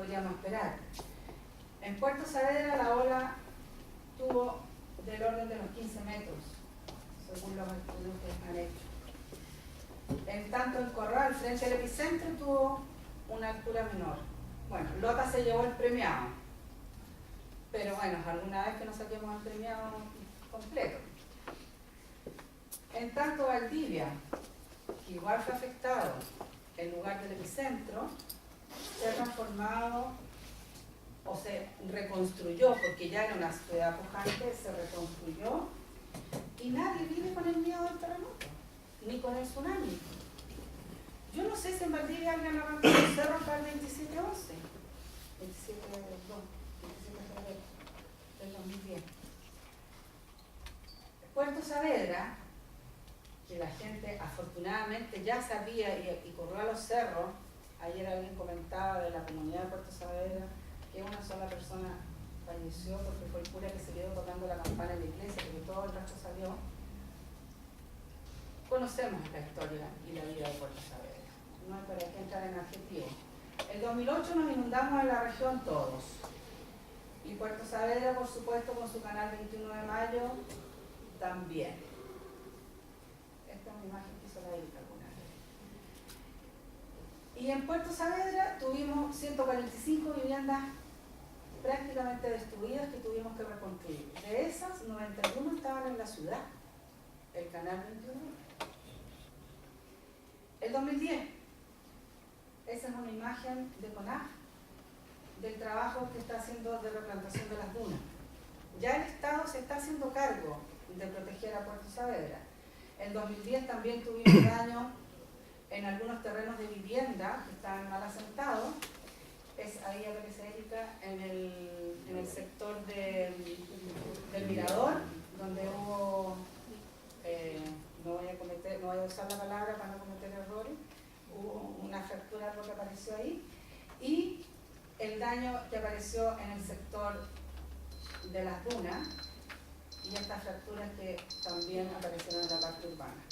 podríamos esperar. En Puerto Saavedra la ola tuvo del orden de los 15 metros, según los estudios que han hecho. En tanto el Corral, frente al epicentro, tuvo una altura menor. Bueno, Lota se llevó el premiado, pero bueno, alguna vez que nos saquemos el premiado completo. En tanto Valdivia, que igual fue afectado en lugar del epicentro, se ha transformado o se reconstruyó, porque ya era una ciudad pujante, se reconstruyó y nadie vive con el miedo del terremoto, ni con el tsunami. Yo no sé si en Valdivia alguien arrancó los cerros para el 27-11, 27 de febrero del 2010. Puerto Saavedra, que la gente afortunadamente ya sabía y corrió a los cerros. Ayer alguien comentaba de la comunidad de Puerto Saavedra que una sola persona falleció porque fue el cura que se quedó tocando la campana en la iglesia, porque todo el resto salió. Conocemos la historia y la vida de Puerto Saavedra, no hay para qué entrar en adjetivo. En 2008 nos inundamos en la región todos, y Puerto Saavedra, por supuesto, con su canal 21 de mayo también. Esta es una imagen que hizo la ILCA alguna vez. Y en Puerto Saavedra tuvimos 145 viviendas prácticamente destruidas que tuvimos que reconstruir. De esas, 91 estaban en la ciudad, el canal 21. El 2010, esa es una imagen de CONAF, del trabajo que está haciendo de replantación de las dunas. Ya el Estado se está haciendo cargo de proteger a Puerto Saavedra. En 2010 también tuvimos daño en algunos terrenos de vivienda que estaban mal asentados. Es ahí aparece Erika, en el sector del Mirador, donde hubo, no voy a usar la palabra para no cometer errores, hubo una fractura, algo que apareció ahí, y el daño que apareció en el sector de las dunas, y estas fracturas que también aparecieron en la parte urbana.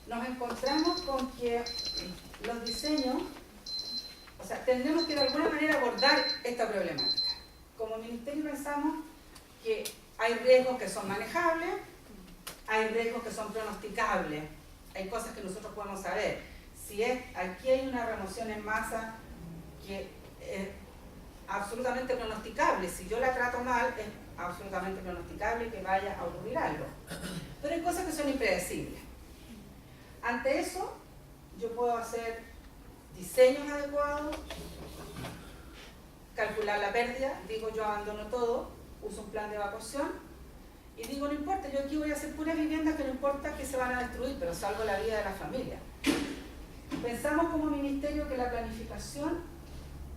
Nos encontramos con que los diseños, o sea, tendremos que de alguna manera abordar esta problemática. Como ministerio pensamos que hay riesgos que son manejables, hay riesgos que son pronosticables, hay cosas que nosotros podemos saber. Si aquí hay una remoción en masa que es absolutamente pronosticable, si yo la trato mal, es absolutamente pronosticable que vaya a ocurrir algo. Pero hay cosas que son impredecibles. Ante eso, yo puedo hacer diseños adecuados, calcular la pérdida, digo yo abandono todo, uso un plan de evacuación y digo no importa, yo aquí voy a hacer puras viviendas que no importa que se van a destruir, pero salvo la vida de la familia. Pensamos como ministerio que la planificación,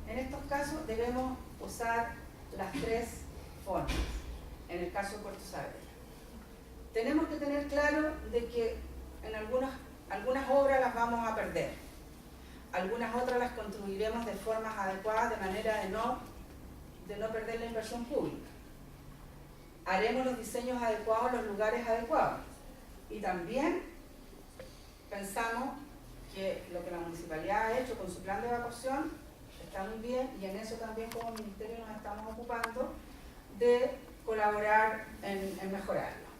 en estos casos debemos usar las tres formas, en el caso de Puerto Saavedra. Tenemos que tener claro de que en algunas obras las vamos a perder, algunas otras las construiremos de formas adecuadas, de manera de no perder la inversión pública. Haremos los diseños adecuados, los lugares adecuados. Y también pensamos que lo que la municipalidad ha hecho con su plan de evacuación está muy bien, y en eso también como ministerio nos estamos ocupando de colaborar en mejorarlo.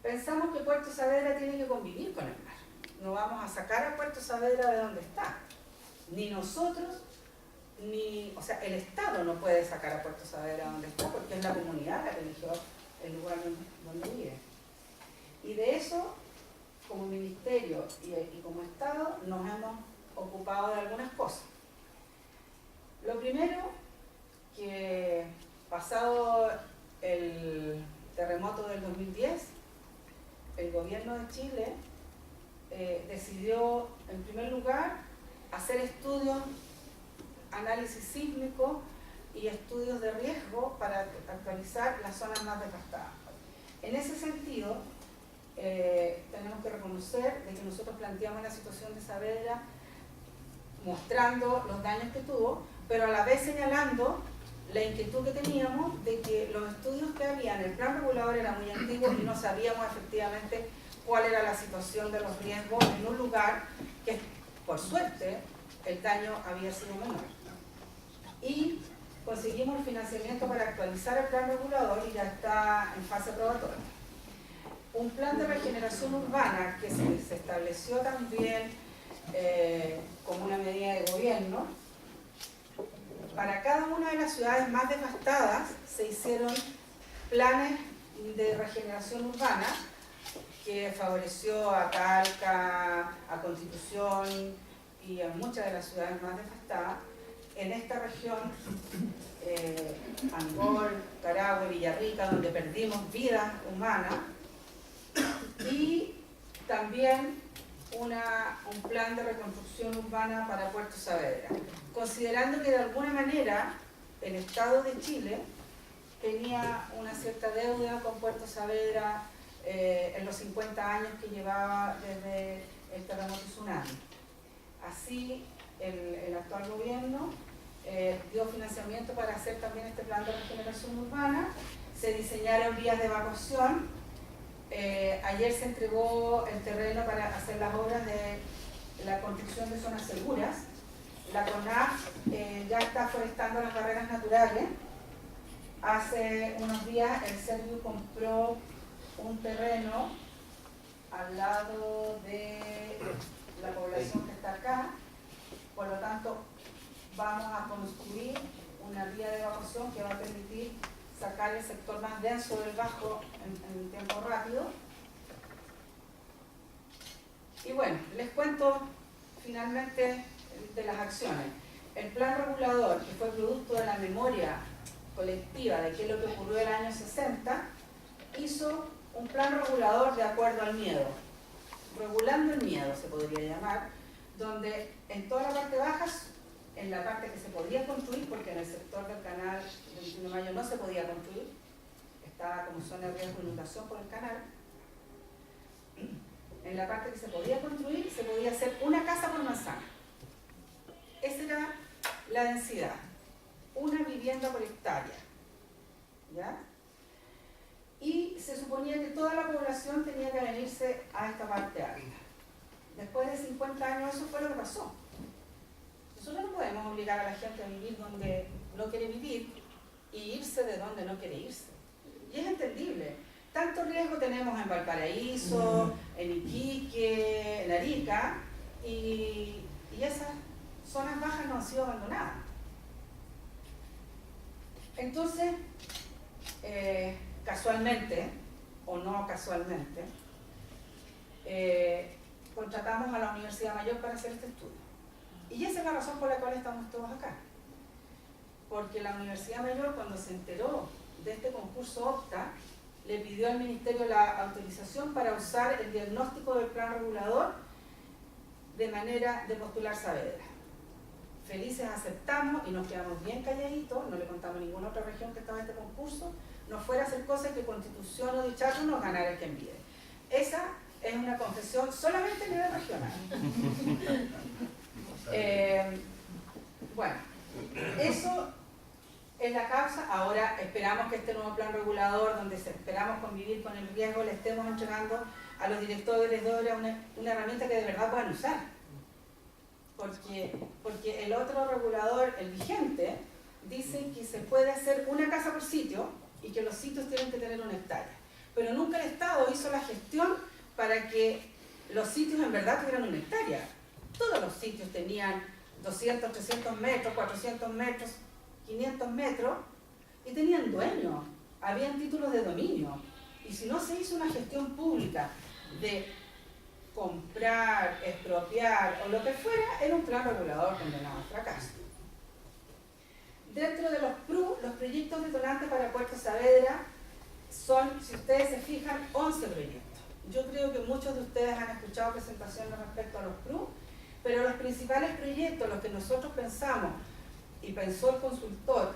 Pensamos que Puerto Saavedra tiene que convivir con el mar. No vamos a sacar a Puerto Saavedra de donde está. Ni nosotros, o sea, el Estado no puede sacar a Puerto Saavedra de donde está, porque es la comunidad la que eligió el lugar donde vive. Y de eso, como ministerio y como Estado, nos hemos ocupado de algunas cosas. Lo primero, que pasado el terremoto del 2010, el gobierno de Chile decidió, en primer lugar, hacer estudios, análisis sísmico y estudios de riesgo para actualizar las zonas más devastadas. En ese sentido, tenemos que reconocer de que nosotros planteamos la situación de Saavedra mostrando los daños que tuvo, pero a la vez señalando la inquietud que teníamos de que los estudios que había en el plan regulador eran muy antiguos y no sabíamos efectivamente cuál era la situación de los riesgos en un lugar que, por suerte, el daño había sido menor. Y conseguimos el financiamiento para actualizar el plan regulador y ya está en fase probatoria. Un plan de regeneración urbana que se estableció también como una medida de gobierno. Para cada una de las ciudades más devastadas se hicieron planes de regeneración urbana que favoreció a Talca, a Constitución y a muchas de las ciudades más devastadas. En esta región, Angol, Carahue, Villarrica, donde perdimos vidas humanas, y también un plan de reconstrucción urbana para Puerto Saavedra, considerando que de alguna manera el Estado de Chile tenía una cierta deuda con Puerto Saavedra en los 50 años que llevaba desde el terremoto y tsunami. Así, el actual gobierno dio financiamiento para hacer también este plan de regeneración urbana, se diseñaron vías de evacuación. Ayer se entregó el terreno para hacer las obras de la construcción de zonas seguras. La CONAF ya está forestando las barreras naturales. Hace unos días el Serviu compró un terreno al lado de la población que está acá. Por lo tanto, vamos a construir una vía de evacuación que va a permitir sacar el sector más denso del Bajo en tiempo rápido. Y bueno, les cuento finalmente de las acciones. El plan regulador, que fue producto de la memoria colectiva de qué es lo que ocurrió en el año 60, hizo un plan regulador de acuerdo al miedo. Regulando el miedo se podría llamar, donde en toda la parte baja, en la parte que se podía construir, porque en el sector del canal del 21 de mayo no se podía construir, estaba como zona de riesgo de inundación por el canal. En la parte que se podía construir, se podía hacer una casa por manzana. Esa era la densidad, una vivienda por hectárea, ¿ya? Y se suponía que toda la población tenía que venirse a esta parte alta. Después de 50 años eso fue lo que pasó. Nosotros no podemos obligar a la gente a vivir donde no quiere vivir y irse de donde no quiere irse. Y es entendible. Tanto riesgo tenemos en Valparaíso, en Iquique, en Arica, y esas zonas bajas no han sido abandonadas. Entonces, casualmente, o no casualmente, contratamos a la Universidad Mayor para hacer este estudio. Y esa es la razón por la cual estamos todos acá. Porque la Universidad Mayor, cuando se enteró de este concurso OPTA, le pidió al Ministerio la autorización para usar el diagnóstico del plan regulador de manera de postular Saavedra. Felices aceptamos y nos quedamos bien calladitos, no le contamos a ninguna otra región que estaba en este concurso, no fuera a hacer cosas que Constitución o Dichato nos ganara el que envíe. Esa es una confesión solamente a nivel regional. Bueno, eso es la causa. Ahora esperamos que este nuevo plan regulador, donde esperamos convivir con el riesgo, le estemos entregando a los directores de obra una herramienta que de verdad puedan usar. Porque el otro regulador, el vigente, dice que se puede hacer una casa por sitio y que los sitios tienen que tener 1 hectárea. Pero nunca el Estado hizo la gestión para que los sitios en verdad tuvieran 1 hectárea. Todos los sitios tenían 200, 300 metros, 400 metros, 500 metros y tenían dueños, habían títulos de dominio. Y si no se hizo una gestión pública de comprar, expropiar o lo que fuera, era un plan regulador condenado al fracaso. Dentro de los PRU, los proyectos detonantes para Puerto Saavedra son, si ustedes se fijan, 11 proyectos. Yo creo que muchos de ustedes han escuchado presentaciones respecto a los PRU, pero los principales proyectos, los que nosotros pensamos y pensó el consultor,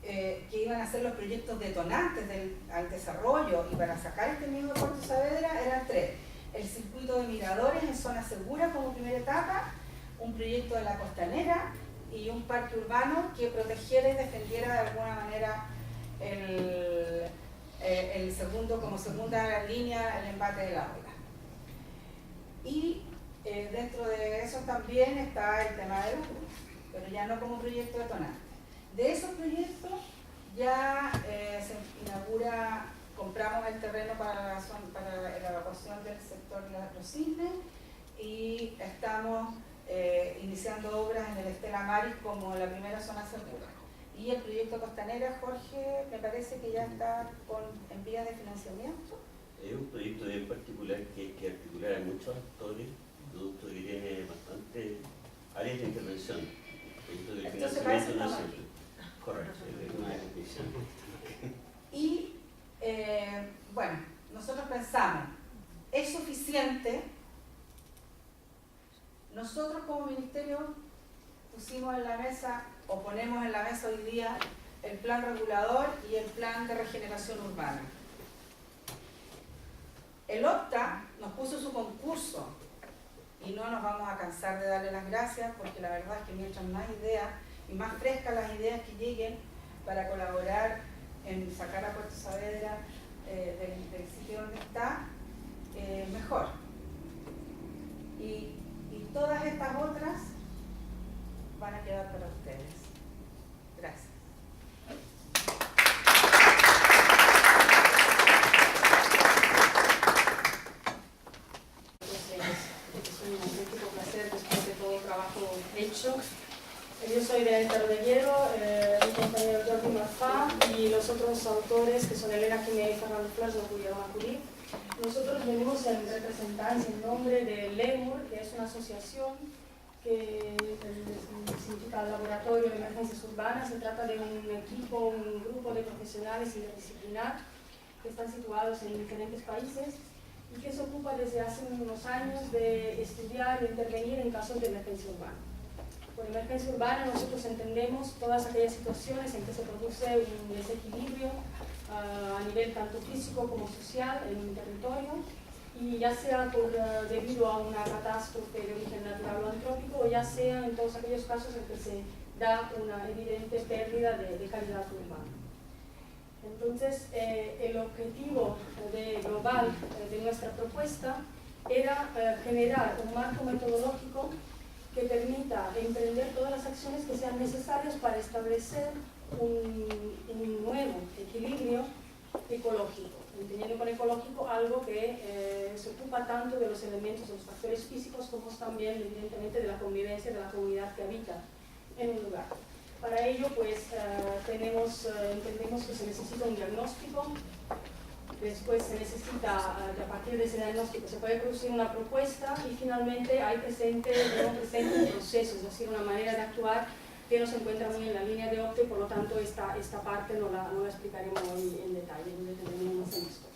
que iban a ser los proyectos detonantes al desarrollo y para sacar este mismo Puerto Saavedra, eran 3. El circuito de miradores en zona segura como primera etapa, un proyecto de la costanera y un parque urbano que protegiera y defendiera de alguna manera como segunda línea el embate de la ola. Y dentro de eso también está el tema de lucro, pero ya no como proyecto detonante. De esos proyectos ya se inaugura, compramos el terreno para la evacuación del sector de los cisnes y estamos iniciando obras en el Estela Maris como la primera zona segura. Y el proyecto Costanera, Jorge, me parece que ya está en vías de financiamiento. Es un proyecto bien particular que articula a muchos actores, producto que tiene bastante áreas de intervención. Entonces parece que estamos aquí. Correcto, es una definición. Y bueno, nosotros pensamos, ¿es suficiente? Nosotros como ministerio pusimos en la mesa, o ponemos en la mesa hoy día, el plan regulador y el plan de regeneración urbana. El OCTA nos puso su concurso y no nos vamos a cansar de darle las gracias porque la verdad es que mientras más ideas y más frescas las ideas que lleguen para colaborar en sacar a Puerto Saavedra del sitio donde está, mejor. Y todas estas otras van a quedar para ustedes. Gracias. Es un auténtico placer después de todo el trabajo hecho. Yo soy de Rodellero, mi compañero Jordi Marfà y los otros autores que son Elena Quimé y Fernando Flores no pudieron acudir. Nosotros venimos en representancia en nombre de LEMUR, que es una asociación que significa Laboratorio de Emergencias Urbanas. Se trata de un equipo, un grupo de profesionales interdisciplinar que están situados en diferentes países y que se ocupa desde hace unos años de estudiar y intervenir en casos de emergencia urbana. Por emergencia urbana nosotros entendemos todas aquellas situaciones en que se produce un desequilibrio a nivel tanto físico como social en un territorio, y ya sea debido a una catástrofe de origen natural o antrópico, o ya sea en todos aquellos casos en que se da una evidente pérdida de calidad urbana. Entonces, el objetivo global de nuestra propuesta era generar un marco metodológico que permita emprender todas las acciones que sean necesarias para establecer un nuevo equilibrio ecológico, entendiendo con ecológico algo que se ocupa tanto de los elementos, de los factores físicos, como también evidentemente de la convivencia de la comunidad que habita en un lugar. Para ello, pues, entendemos que se necesita un diagnóstico. Después se necesita, a partir de ese diagnóstico, se puede producir una propuesta y finalmente hay presente un proceso, es decir, una manera de actuar que no se encuentra muy en la línea de OCTA, y por lo tanto esta parte no la explicaremos hoy en detalle, no detenemos en esto.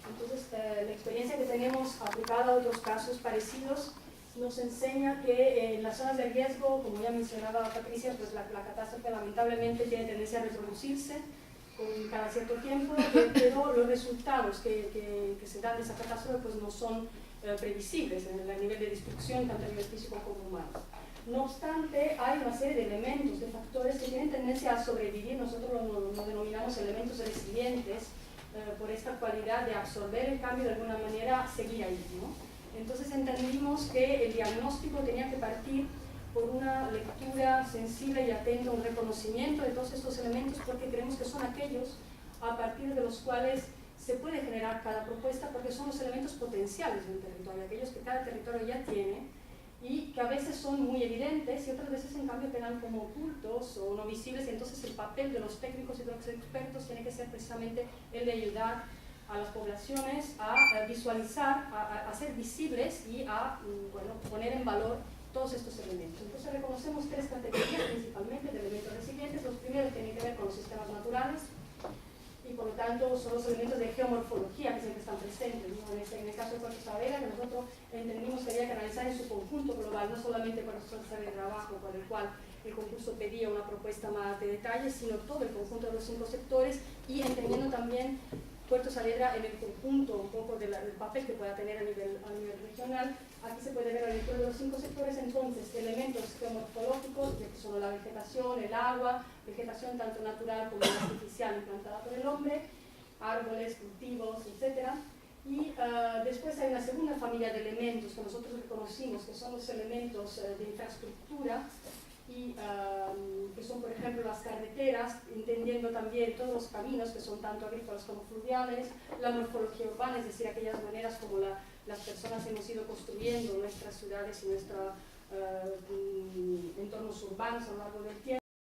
Entonces, la experiencia que tenemos aplicada a otros casos parecidos nos enseña que en las zonas de riesgo, como ya mencionaba Patricia, pues la catástrofe lamentablemente tiene tendencia a reproducirse cada cierto tiempo, pero los resultados que se dan de esa catástrofe pues no son previsibles en el nivel de destrucción, tanto a nivel físico como humano. No obstante, hay una serie de elementos, de factores que tienen tendencia a sobrevivir. Nosotros lo denominamos elementos resilientes por esta cualidad de absorber el cambio y de alguna manera seguir ahí, ¿no? Entonces entendimos que el diagnóstico tenía que partir por una lectura sensible y atenta, un reconocimiento de todos estos elementos, porque creemos que son aquellos a partir de los cuales se puede generar cada propuesta, porque son los elementos potenciales de un territorio, aquellos que cada territorio ya tiene y que a veces son muy evidentes y otras veces en cambio quedan como ocultos o no visibles, y entonces el papel de los técnicos y de los expertos tiene que ser precisamente el de ayudar a las poblaciones a visualizar, a ser visibles y a poner en valor todos estos elementos. Entonces reconocemos tres categorías principalmente de elementos resilientes. Los primeros tienen que ver con los sistemas naturales y por lo tanto son los elementos de geomorfología que siempre están presentes, ¿no? En el caso de Puerto Saavedra, que nosotros entendimos que había que analizar en su conjunto global, no solamente por el Saavedra de trabajo, por el cual el concurso pedía una propuesta más de detalle, sino todo el conjunto de los 5 sectores, y entendiendo también Puerto Saavedra en el conjunto un poco del papel que pueda tener a nivel regional. Aquí se puede ver a nivel de los 5 sectores, entonces, elementos geomorfológicos, que son la vegetación, el agua, vegetación tanto natural como artificial implantada por el hombre, árboles, cultivos, etc. Y después hay una segunda familia de elementos que nosotros reconocimos, que son los elementos de infraestructura, y que son, por ejemplo, las carreteras, entendiendo también todos los caminos que son tanto agrícolas como fluviales, la morfología urbana, es decir, aquellas maneras como las personas hemos ido construyendo nuestras ciudades y nuestros entornos urbanos a lo largo del tiempo.